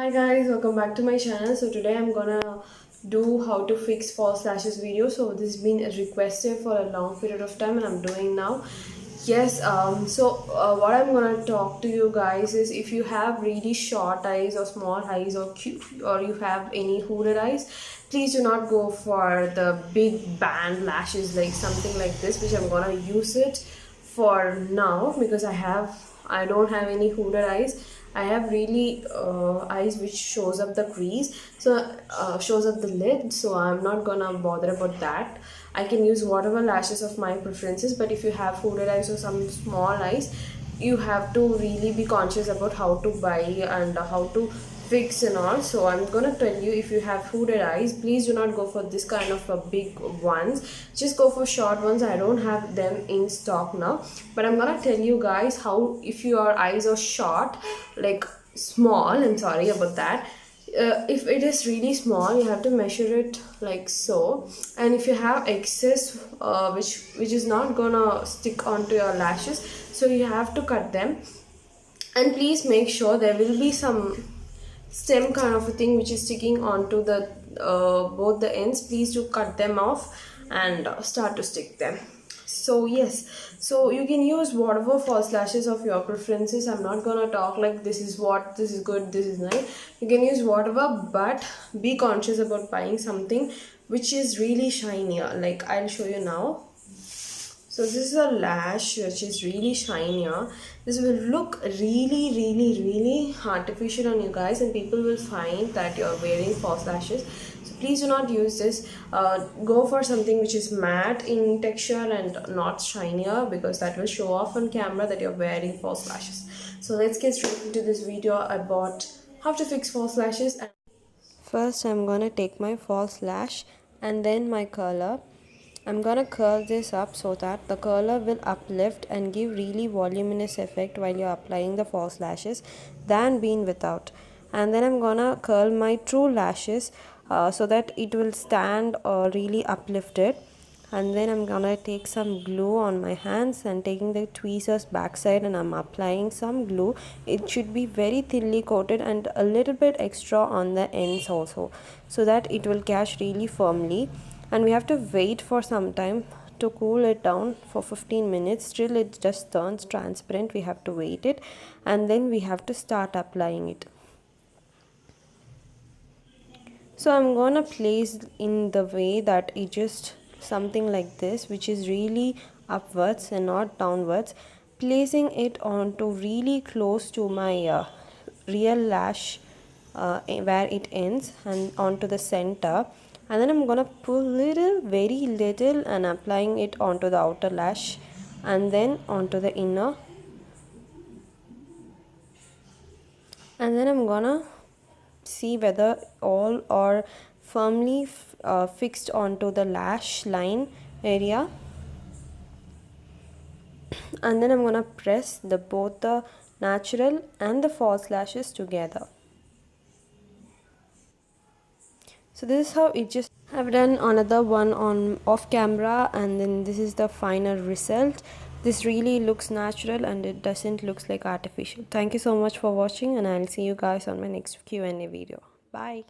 Hi guys, welcome back to my channel. So today I'm gonna do how to fix false lashes video. So this has been requested for a long period of time and I'm doing now. Yes, what I'm gonna talk to you guys is if you have really short eyes or small eyes or cute, or you have any hooded eyes, please do not go for the big band lashes like something like this, which I'm gonna use it for now because I don't have any hooded eyes. I have really eyes which shows up the crease, so shows up the lid, so I'm not gonna bother about that. I can use whatever lashes of my preferences, but if you have hooded eyes or some small eyes, you have to really be conscious about how to buy and how to fix and all. So I'm gonna tell you, if you have hooded eyes, please do not go for this kind of big ones, just go for short ones. I don't have them in stock now, but I'm gonna tell you guys how, if your eyes are short, like small, I'm sorry about that, if it is really small, you have to measure it like so, and if you have excess which is not gonna stick onto your lashes, so you have to cut them. And please make sure there will be some stem kind of a thing which is sticking onto the both the ends. Please do cut them off and start to stick them. So yes, so you can use whatever false lashes of your preferences. I'm not gonna talk like this is what, this is good, this is nice. You can use whatever, but be conscious about buying something which is really shinier. Like I'll show you now. So this is a lash which is really shinier. This will look really artificial on you guys, and people will find that you're wearing false lashes. So please do not use this. Go for something which is matte in texture and not shinier, because that will show off on camera that you're wearing false lashes. So let's get straight into this video about how to fix false lashes. First, I'm gonna take my false lash and then my curler. I'm gonna curl this up so that the curler will uplift and give really voluminous effect while you're applying the false lashes than being without. And then I'm gonna curl my true lashes so that it will stand really uplifted. And then I'm gonna take some glue on my hands and taking the tweezers backside, and I'm applying some glue. It should be very thinly coated and a little bit extra on the ends also, so that it will catch really firmly. And we have to wait for some time to cool it down for 15 minutes till it just turns transparent. We have to wait it, and then we have to start applying it. So I'm gonna place in the way that it just something like this, which is really upwards and not downwards, placing it onto really close to my real lash where it ends, and onto the center. And then I'm gonna pull very little and applying it onto the outer lash, and then onto the inner, and then I'm gonna see whether all are firmly fixed onto the lash line area. And then I'm gonna press both the natural and the false lashes together. So this is how it just, I've done another one on off camera, and then this is the final result. This really looks natural and it doesn't look like artificial. Thank you so much for watching, and I'll see you guys on my next Q&A video. Bye.